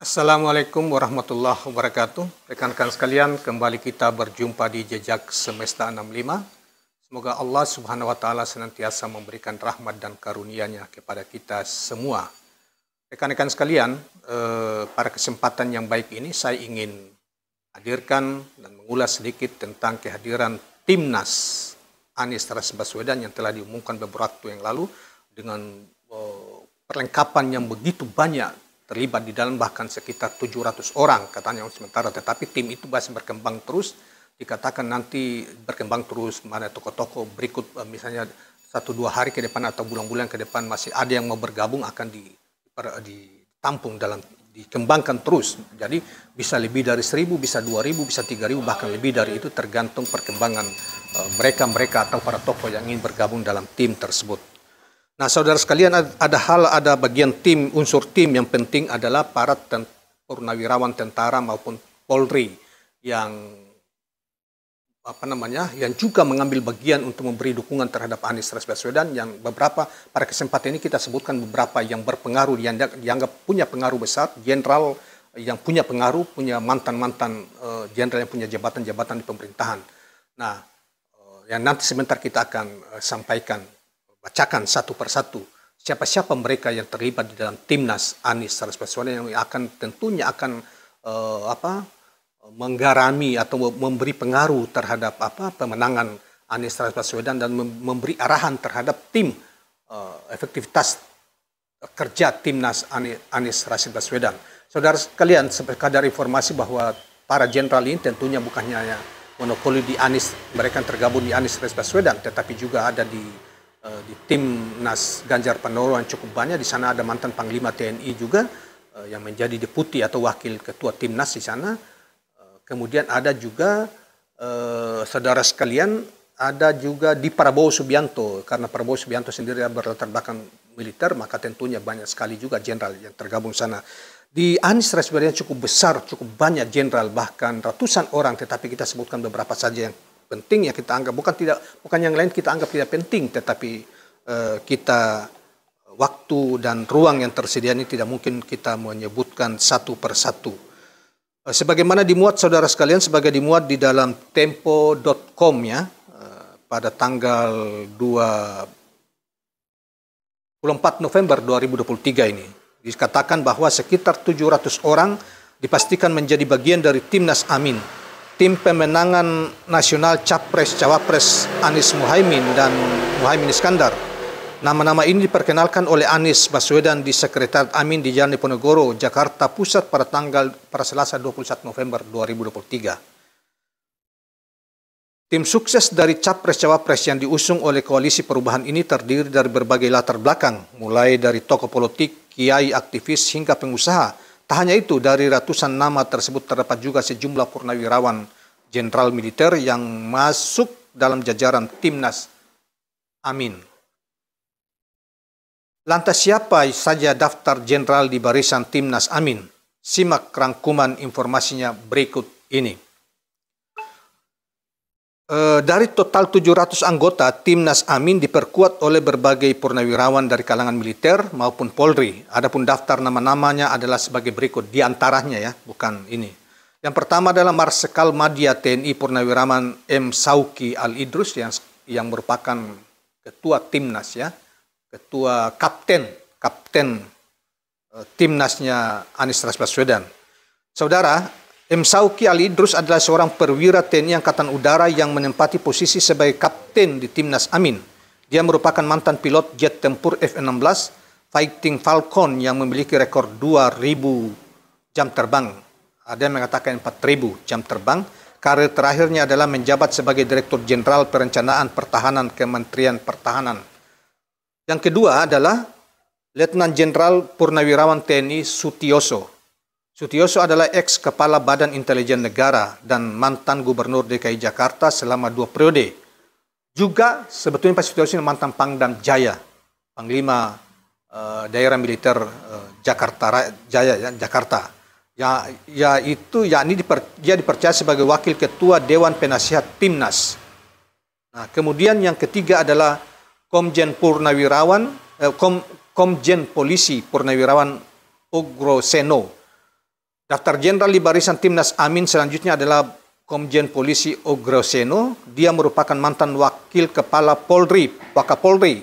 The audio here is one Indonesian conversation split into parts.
Assalamualaikum warahmatullahi wabarakatuh. Rekan-rekan sekalian, kembali kita berjumpa di Jejak Semesta 65. Semoga Allah Subhanahu wa taala senantiasa memberikan rahmat dan karunia-Nya kepada kita semua. Rekan-rekan sekalian, pada kesempatan yang baik ini saya ingin hadirkan dan mengulas sedikit tentang kehadiran Timnas Anies Rashid Baswedan yang telah diumumkan beberapa waktu yang lalu dengan perlengkapan yang begitu banyak, terlibat di dalam bahkan sekitar 700 orang katanya sementara, tetapi tim itu masih berkembang terus, dikatakan nanti berkembang terus, mana tokoh-tokoh berikut misalnya 1-2 hari ke depan atau bulan-bulan ke depan masih ada yang mau bergabung akan ditampung dikembangkan terus. Jadi bisa lebih dari 1.000, bisa 2.000, bisa 3.000, bahkan lebih dari itu tergantung perkembangan mereka atau para tokoh yang ingin bergabung dalam tim tersebut. Nah, saudara sekalian, ada bagian tim, unsur tim yang penting adalah para purnawirawan tentara maupun Polri yang yang juga mengambil bagian untuk memberi dukungan terhadap Anies Rashid Baswedan, yang beberapa pada kesempatan ini kita sebutkan beberapa yang berpengaruh, yang dianggap punya pengaruh besar, jenderal yang punya pengaruh, punya mantan-mantan jenderal yang punya jabatan-jabatan di pemerintahan. Nah, yang nanti sebentar kita akan bacakan satu persatu siapa-siapa mereka yang terlibat di dalam Timnas Anies Rashid Baswedan yang tentunya akan menggarami atau memberi pengaruh terhadap pemenangan Anies Rashid Baswedan dan memberi arahan terhadap tim efektivitas kerja Timnas Anies Rashid Baswedan. Saudara sekalian, sekadar informasi bahwa para jenderal ini tentunya bukan hanya monopoli di Anies, mereka tergabung di Anies Rashid Baswedan, tetapi juga ada di Timnas Ganjar Pranowo yang cukup banyak. Di sana ada mantan Panglima TNI juga yang menjadi deputi atau wakil ketua Timnas di sana. Kemudian ada juga saudara sekalian, ada juga di Prabowo Subianto, karena Prabowo Subianto sendiri berlatar belakang militer, maka tentunya banyak sekali juga jenderal yang tergabung sana. Di Anies Rashid Baswedan cukup besar, cukup banyak jenderal, bahkan ratusan orang, tetapi kita sebutkan beberapa saja yang penting ya kita anggap, bukan yang lain kita anggap tidak penting, tetapi kita waktu dan ruang yang tersedia ini tidak mungkin kita menyebutkan satu persatu. Sebagaimana dimuat saudara sekalian, dimuat di dalam tempo.com ya, pada tanggal 24 November 2023 ini. Dikatakan bahwa sekitar 700 orang dipastikan menjadi bagian dari Timnas Amin, tim pemenangan nasional Capres-Cawapres Anies Muhaimin dan Muhaimin Iskandar. Nama-nama ini diperkenalkan oleh Anies Baswedan di Sekretariat Amin di Jalan Diponegoro, Jakarta Pusat pada Selasa 21 November 2023. Tim sukses dari Capres-Cawapres yang diusung oleh Koalisi Perubahan ini terdiri dari berbagai latar belakang, mulai dari tokoh politik, kiai, aktivis, hingga pengusaha. Tak hanya itu, dari ratusan nama tersebut terdapat juga sejumlah purnawirawan jenderal militer yang masuk dalam jajaran Timnas Amin. Lantas siapa saja daftar jenderal di barisan Timnas Amin? Simak rangkuman informasinya berikut ini. Dari total 700 anggota, Timnas Amin diperkuat oleh berbagai purnawirawan dari kalangan militer maupun Polri. Adapun daftar nama-namanya adalah sebagai berikut, di antaranya ya, bukan ini. Yang pertama adalah Marsikal Madya TNI Purnawirawan M. Sauki Al-Idrus yang merupakan ketua Timnas ya, ketua kapten Timnasnya Anies Rashid Baswedan. Saudara, M. Sauki Al-Idrus adalah seorang perwira TNI Angkatan Udara yang menempati posisi sebagai kapten di Timnas Amin. Dia merupakan mantan pilot jet tempur F-16 Fighting Falcon yang memiliki rekor 2.000 jam terbang. Ada yang mengatakan 4.000 jam terbang. Karir terakhirnya adalah menjabat sebagai Direktur Jenderal Perencanaan Pertahanan Kementerian Pertahanan. Yang kedua adalah Letnan Jenderal Purnawirawan TNI Sutioso. Sutioso adalah ex-kepala Badan Intelijen Negara dan mantan Gubernur DKI Jakarta selama 2 periode. Juga sebetulnya Pak Sutioso ini mantan Pangdam Jaya, Panglima Daerah Militer Jakarta Jaya, Jakarta. Dia dipercaya sebagai Wakil Ketua Dewan Penasihat Timnas. Nah, kemudian yang ketiga adalah Komjen Polisi Purnawirawan Ugro Seno. Daftar Jenderal di barisan Timnas Amin selanjutnya adalah Komjen Polisi Ogroseno. Dia merupakan mantan Wakil Kepala Polri, Wakapolri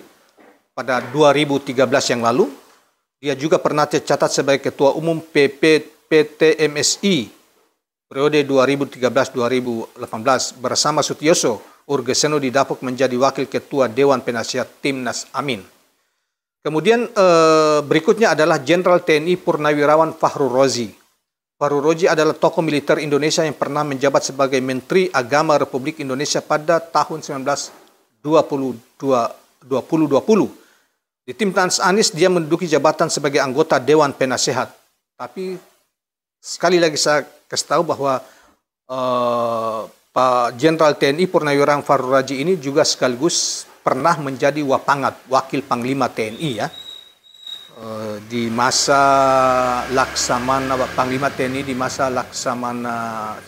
pada 2013 yang lalu. Dia juga pernah tercatat sebagai Ketua Umum PTMSI periode 2013-2018 bersama Sutioso. Ogroseno didapuk menjadi Wakil Ketua Dewan Penasihat Timnas Amin. Kemudian berikutnya adalah Jenderal TNI Purnawirawan Fahru Rozi. Fahru Rozi adalah tokoh militer Indonesia yang pernah menjabat sebagai Menteri Agama Republik Indonesia pada tahun 2020. Di Timnas Anies dia menduduki jabatan sebagai anggota Dewan Penasehat. Tapi sekali lagi saya kasih tahu bahwa Pak Jenderal TNI Purnawirawan Fahru Rozi ini juga sekaligus pernah menjadi Wapangat, Wakil Panglima TNI ya. Di masa Laksamana Panglima TNI di masa Laksamana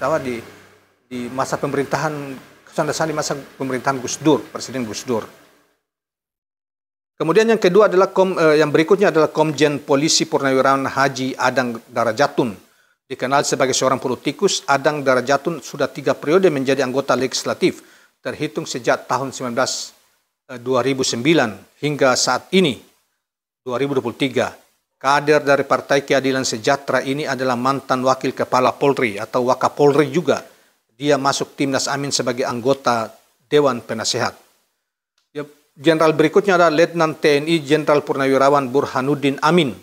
di masa pemerintahan di masa pemerintahan Gus Dur, Presiden Gus Dur. Kemudian yang kedua adalah yang berikutnya adalah Komjen Polisi Purnawirawan Haji Adang Darajatun. Dikenal sebagai seorang politikus, Adang Darajatun sudah 3 periode menjadi anggota legislatif terhitung sejak tahun 2009 hingga saat ini 2023. Kader dari Partai Keadilan Sejahtera ini adalah mantan Wakil Kepala Polri atau Wakapolri juga. Dia masuk Timnas Amin sebagai anggota Dewan Penasehat. Jenderal berikutnya adalah Letnan TNI Jenderal Purnawirawan Burhanuddin Amin.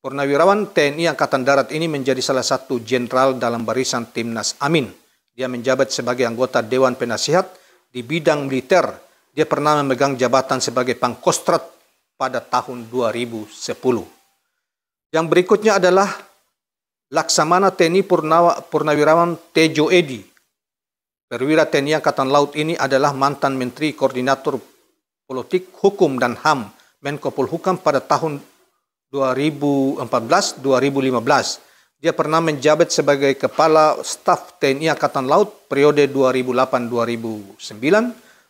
Purnawirawan TNI Angkatan Darat ini menjadi salah satu jenderal dalam barisan Timnas Amin. Dia menjabat sebagai anggota Dewan Penasehat di bidang militer. Dia pernah memegang jabatan sebagai Pangkostrat pada tahun 2010. Yang berikutnya adalah Laksamana TNI Purnawirawan Tejo Edi. Perwira TNI Angkatan Laut ini adalah mantan Menteri Koordinator Politik, Hukum dan HAM Menko Polhukam pada tahun 2014-2015. Dia pernah menjabat sebagai Kepala Staf TNI Angkatan Laut periode 2008-2009.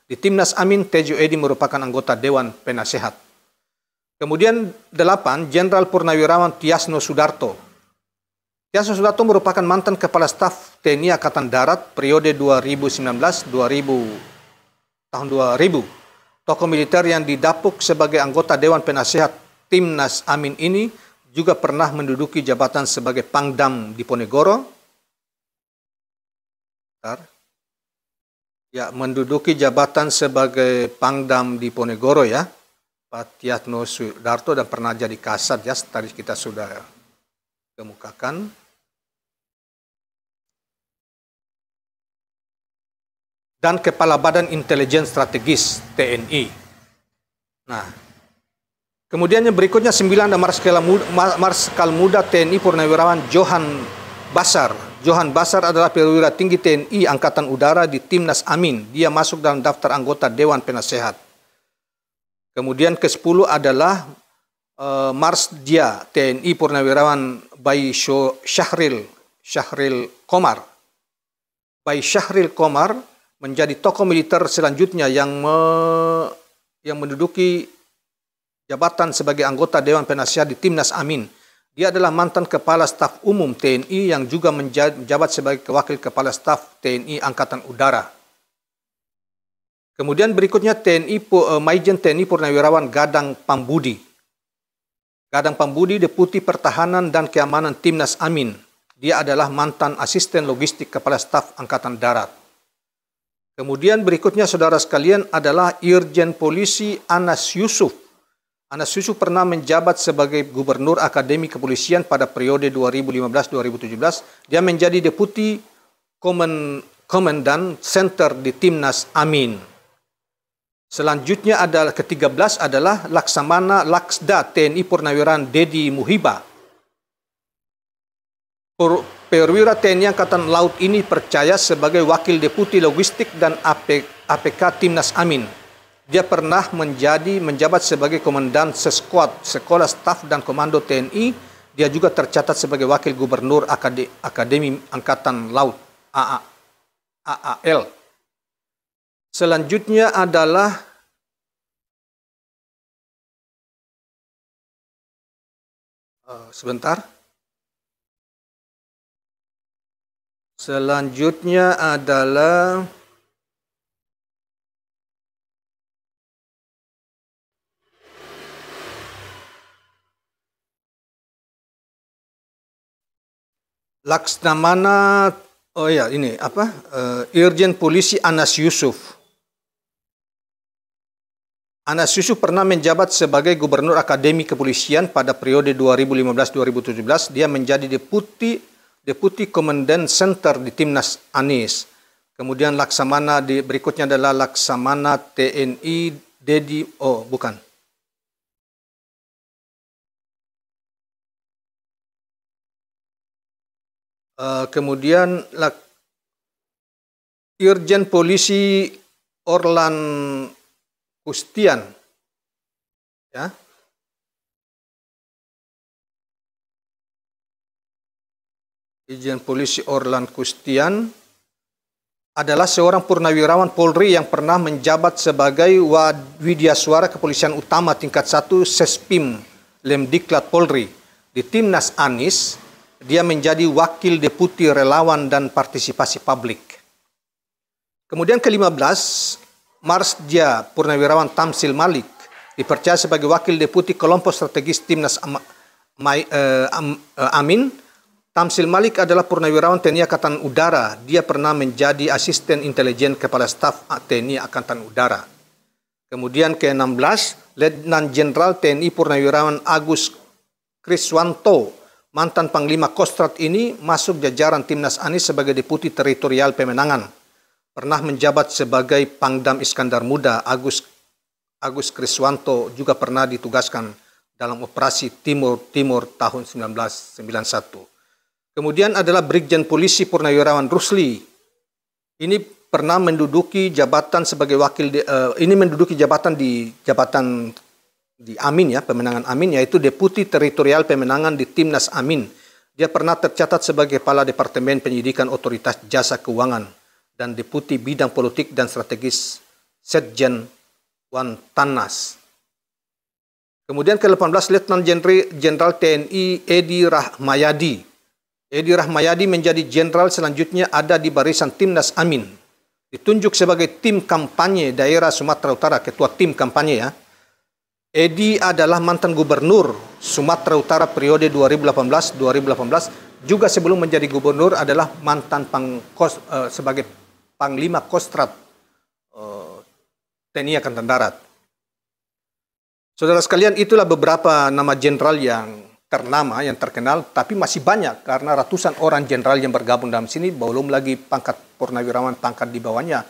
Di Timnas Amin, Tejo Edi merupakan anggota Dewan Penasehat. Kemudian 8, Jenderal Purnawirawan Tiasno Sudarto. Tiasno Sudarto merupakan mantan Kepala Staf TNI Angkatan Darat periode 2019-2000 tahun 2000. Tokoh militer yang didapuk sebagai anggota Dewan Penasehat Timnas Amin ini juga pernah menduduki jabatan sebagai Pangdam Diponegoro. Menduduki jabatan sebagai Pangdam Diponegoro ya. Pak Tiasno Sudarto dan pernah jadi Kasat ya, tadi kita sudah kemukakan. Dan Kepala Badan Intelijen Strategis TNI. Nah, kemudian yang berikutnya 9 ada Marskal Muda TNI Purnawirawan Johan Basar. Johan Basar adalah perwira tinggi TNI Angkatan Udara di Timnas Amin. Dia masuk dalam daftar anggota Dewan Penasehat. Kemudian ke-10 adalah Marsdia TNI Purnawirawan Bayi Syahril Komar. Bayi Syahril Komar menjadi tokoh militer selanjutnya yang menduduki jabatan sebagai anggota Dewan Penasehat di Timnas Amin. Dia adalah mantan Kepala Staf Umum TNI yang juga menjabat sebagai Wakil Kepala Staf TNI Angkatan Udara. Kemudian berikutnya Maijen TNI Purnawirawan Gadang Pambudi. Gadang Pambudi Deputi Pertahanan dan Keamanan Timnas Amin. Dia adalah mantan Asisten Logistik Kepala Staf Angkatan Darat. Kemudian berikutnya saudara sekalian adalah Irjen Polisi Anas Yusuf. Anas Yusuf pernah menjabat sebagai Gubernur Akademi Kepolisian pada periode 2015-2017. Dia menjadi Deputi Komandan Center di Timnas Amin. Selanjutnya adalah ke-13 adalah Laksamana Laksda TNI Purnawirawan Dedi Muhiba. Perwira TNI Angkatan Laut ini percaya sebagai Wakil Deputi Logistik dan APK Timnas Amin. Dia pernah menjabat sebagai Komandan Sesquad Sekolah Staf dan Komando TNI. Dia juga tercatat sebagai Wakil Gubernur Akademi Angkatan Laut AAL. Selanjutnya adalah Selanjutnya adalah Laksamana, oh ya ini apa? Irjen Polisi Anas Yusuf. Anas Yusuf pernah menjabat sebagai Gubernur Akademi Kepolisian pada periode 2015-2017. Dia menjadi Deputi Komandan Center di Timnas Anies. Kemudian Laksamana berikutnya adalah Laksamana TNI Dedi, oh bukan. Kemudian Irjen Polisi Orlan Kustian, ya. Irjen Polisi Orlan Kustian adalah seorang purnawirawan Polri yang pernah menjabat sebagai Widyaswara Kepolisian Utama tingkat 1 Sespim Lemdiklat Polri. Di Timnas Anies, dia menjadi Wakil Deputi Relawan dan Partisipasi Publik. Kemudian ke-15, Marsdia Purnawirawan Tamsil Malik dipercaya sebagai Wakil Deputi Kelompok Strategis Timnas Amin. Tamsil Malik adalah purnawirawan TNI Angkatan Udara. Dia pernah menjadi Asisten Intelijen Kepala Staf TNI Angkatan Udara. Kemudian ke-16, Letnan Jenderal TNI Purnawirawan Agus Kriswanto, mantan Panglima Kostrat ini masuk jajaran Timnas Anies sebagai Deputi Teritorial Pemenangan. Pernah menjabat sebagai Pangdam Iskandar Muda. Agus Kriswanto juga pernah ditugaskan dalam operasi Timur tahun 1991. Kemudian adalah Brigjen Polisi Purnawirawan Rusli. Ini pernah menduduki jabatan sebagai jabatan di Amin ya, Pemenangan Amin, yaitu Deputi Teritorial Pemenangan di Timnas Amin. Dia pernah tercatat sebagai Kepala Departemen Penyidikan Otoritas Jasa Keuangan dan Deputi Bidang Politik dan Strategis Setjen Wantanas. Kemudian ke-18, Letnan Jenderal TNI Edi Rahmayadi. Edi Rahmayadi menjadi jenderal selanjutnya ada di barisan Timnas Amin. Ditunjuk sebagai tim kampanye daerah Sumatera Utara, ketua tim kampanye ya. Edi adalah mantan gubernur Sumatera Utara periode 2018-2018. Juga sebelum menjadi gubernur adalah mantan sebagai Panglima Kostrat TNI Angkatan Darat. Saudara sekalian, itulah beberapa nama jenderal yang ternama, yang terkenal, tapi masih banyak karena ratusan orang jenderal yang bergabung dalam sini, belum lagi pangkat purnawirawan, pangkat di bawahnya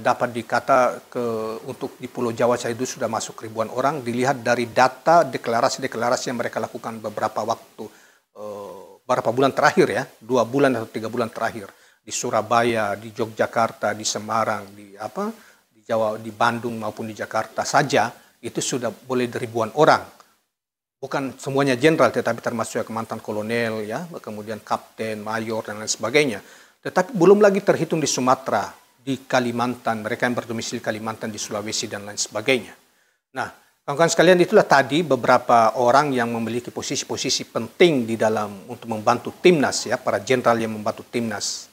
dapat dikata untuk di Pulau Jawa saya itu sudah masuk ribuan orang. Dilihat dari data deklarasi-deklarasi yang mereka lakukan beberapa bulan terakhir ya, 2 bulan atau 3 bulan terakhir di Surabaya, di Yogyakarta, di Semarang, di Jawa, di Bandung maupun di Jakarta saja itu sudah boleh ribuan orang. Bukan semuanya jenderal, tetapi termasuk mantan kolonel, ya, kemudian kapten, mayor dan lain sebagainya. Tetapi belum lagi terhitung di Sumatera, di Kalimantan, mereka yang berdomisili Kalimantan, di Sulawesi dan lain sebagainya. Nah, kawan-kawan sekalian, itulah tadi beberapa orang yang memiliki posisi-posisi penting di dalam untuk membantu timnas, ya, para jenderal yang membantu timnas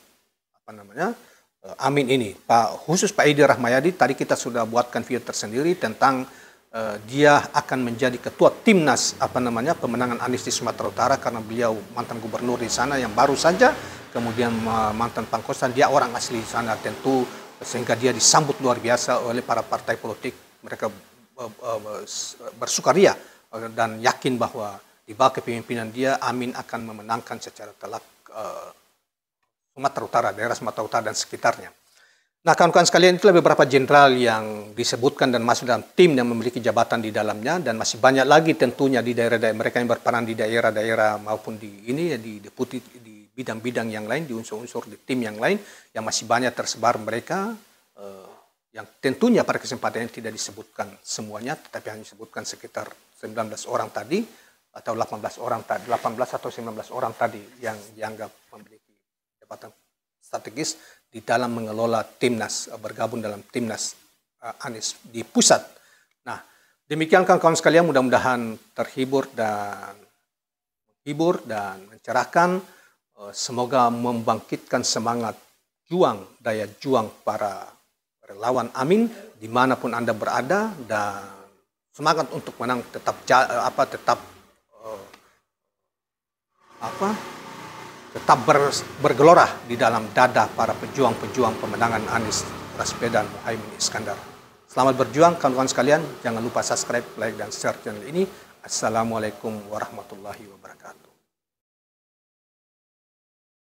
Amin ini. Khusus Pak Edi Rahmayadi, tadi kita sudah buatkan video tersendiri tentang dia akan menjadi ketua timnas pemenangan Anies di Sumatera Utara karena beliau mantan gubernur di sana yang baru saja, kemudian mantan Pangkostrat, dia orang asli di sana tentu, sehingga dia disambut luar biasa oleh para partai politik. Mereka bersukaria dan yakin bahwa di bawah kepemimpinan dia Amin akan memenangkan secara telak Sumatera Utara, daerah Sumatera Utara dan sekitarnya. Nah, kawan-kawan sekalian, itulah beberapa jenderal yang disebutkan dan masuk dalam tim yang memiliki jabatan di dalamnya, dan masih banyak lagi tentunya di daerah-daerah mereka yang berperan di daerah-daerah maupun di deputi di bidang-bidang yang lain, di unsur-unsur di tim yang lain yang masih banyak tersebar mereka yang tentunya pada kesempatan ini tidak disebutkan semuanya, tetapi hanya disebutkan sekitar 19 orang tadi atau 18 atau 19 orang tadi yang dianggap memiliki jabatan strategis di dalam mengelola timnas, bergabung dalam timnas Anies di pusat. Nah, demikian kawan-kawan sekalian, mudah-mudahan terhibur dan mencerahkan. semoga membangkitkan semangat daya juang para relawan. Amin, dimanapun Anda berada, dan semangat untuk menang tetap bergelora di dalam dada para pejuang-pejuang pemenangan Anies Baswedan Muhaimin Iskandar. Selamat berjuang kawan-kawan sekalian. Jangan lupa subscribe, like, dan share channel ini. Assalamualaikum warahmatullahi wabarakatuh.